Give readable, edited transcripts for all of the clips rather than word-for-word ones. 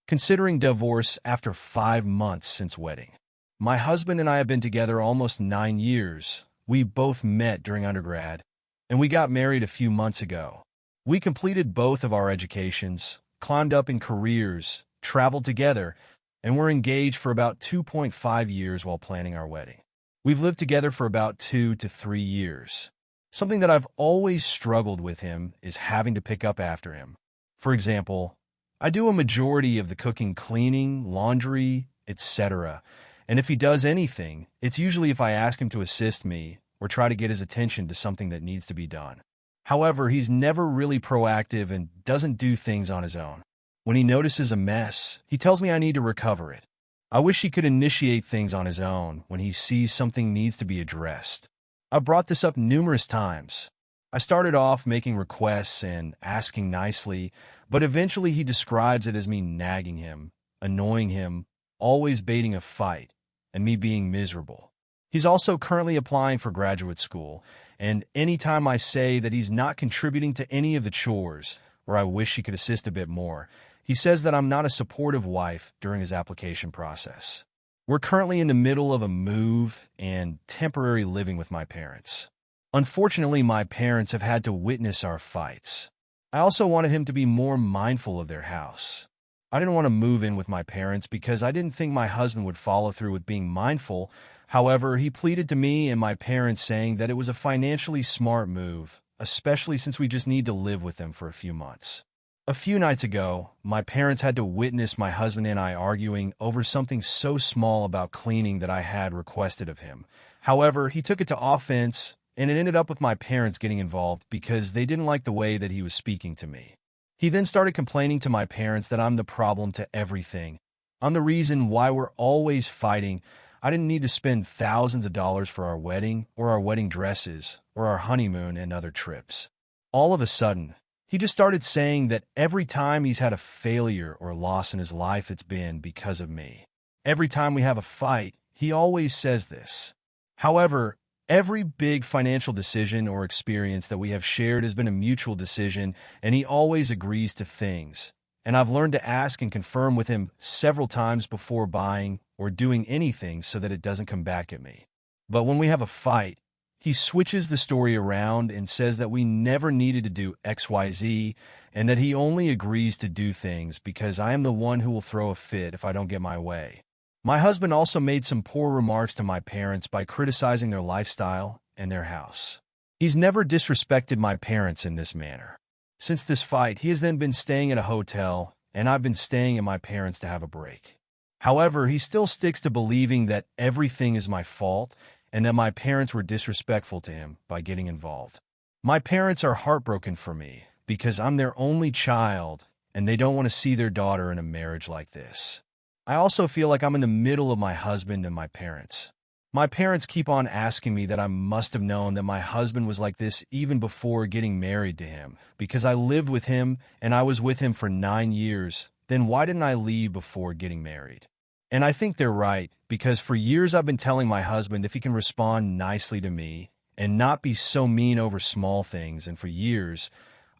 Considering divorce after 5 months since wedding. My husband and I have been together almost 9 years. We both met during undergrad, and we got married a few months ago. We completed both of our educations, climbed up in careers, traveled together, and were engaged for about 2.5 years while planning our wedding. We've lived together for about 2 to 3 years. Something that I've always struggled with him is having to pick up after him. For example, I do a majority of the cooking, cleaning, laundry, etc. And if he does anything, it's usually if I ask him to assist me or try to get his attention to something that needs to be done. However, he's never really proactive and doesn't do things on his own. When he notices a mess, he tells me I need to recover it. I wish he could initiate things on his own when he sees something needs to be addressed. I've brought this up numerous times. I started off making requests and asking nicely, but eventually he describes it as me nagging him, annoying him, always baiting a fight, and me being miserable. He's also currently applying for graduate school, and anytime I say that he's not contributing to any of the chores, or I wish he could assist a bit more, he says that I'm not a supportive wife during his application process. We're currently in the middle of a move and temporary living with my parents. Unfortunately, my parents have had to witness our fights. I also wanted him to be more mindful of their house. I didn't want to move in with my parents because I didn't think my husband would follow through with being mindful. However, he pleaded to me and my parents saying that it was a financially smart move, especially since we just need to live with them for a few months. A few nights ago, my parents had to witness my husband and I arguing over something so small about cleaning that I had requested of him. However, he took it to offense, and it ended up with my parents getting involved because they didn't like the way that he was speaking to me. He then started complaining to my parents that I'm the problem to everything. I'm the reason why we're always fighting. I didn't need to spend thousands of dollars for our wedding, or our wedding dresses, or our honeymoon and other trips. All of a sudden, he just started saying that every time he's had a failure or loss in his life, it's been because of me. Every time we have a fight, he always says this. However, every big financial decision or experience that we have shared has been a mutual decision, and he always agrees to things. And I've learned to ask and confirm with him several times before buying or doing anything so that it doesn't come back at me. But when we have a fight, he switches the story around and says that we never needed to do XYZ and that he only agrees to do things because I am the one who will throw a fit if I don't get my way. My husband also made some poor remarks to my parents by criticizing their lifestyle and their house. He's never disrespected my parents in this manner. Since this fight, he has then been staying at a hotel, and I've been staying at my parents' to have a break. However, he still sticks to believing that everything is my fault and that my parents were disrespectful to him by getting involved. My parents are heartbroken for me because I'm their only child, and they don't want to see their daughter in a marriage like this. I also feel like I'm in the middle of my husband and my parents. My parents keep on asking me that I must have known that my husband was like this even before getting married to him, because I lived with him and I was with him for 9 years. Then why didn't I leave before getting married? And I think they're right, because for years I've been telling my husband if he can respond nicely to me and not be so mean over small things, and for years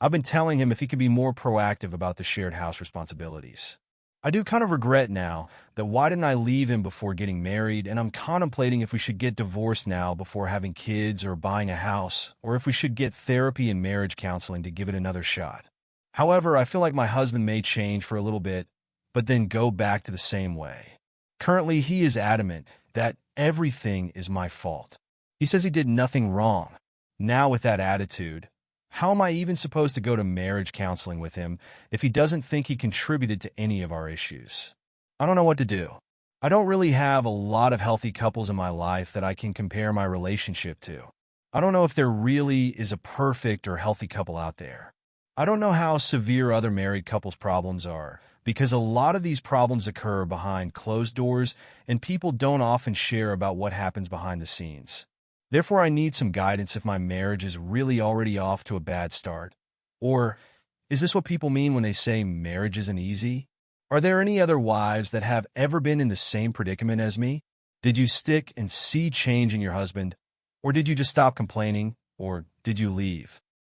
I've been telling him if he can be more proactive about the shared house responsibilities. I do kind of regret now that why didn't I leave him before getting married, and I'm contemplating if we should get divorced now before having kids or buying a house, or if we should get therapy and marriage counseling to give it another shot. However, I feel like my husband may change for a little bit, but then go back to the same way. Currently, he is adamant that everything is my fault. He says he did nothing wrong. Now with that attitude, how am I even supposed to go to marriage counseling with him if he doesn't think he contributed to any of our issues? I don't know what to do. I don't really have a lot of healthy couples in my life that I can compare my relationship to. I don't know if there really is a perfect or healthy couple out there. I don't know how severe other married couples' problems are, because a lot of these problems occur behind closed doors and people don't often share about what happens behind the scenes. Therefore, I need some guidance if my marriage is really already off to a bad start. Or, is this what people mean when they say marriage isn't easy? Are there any other wives that have ever been in the same predicament as me? Did you stick and see change in your husband? Or did you just stop complaining? Or did you leave?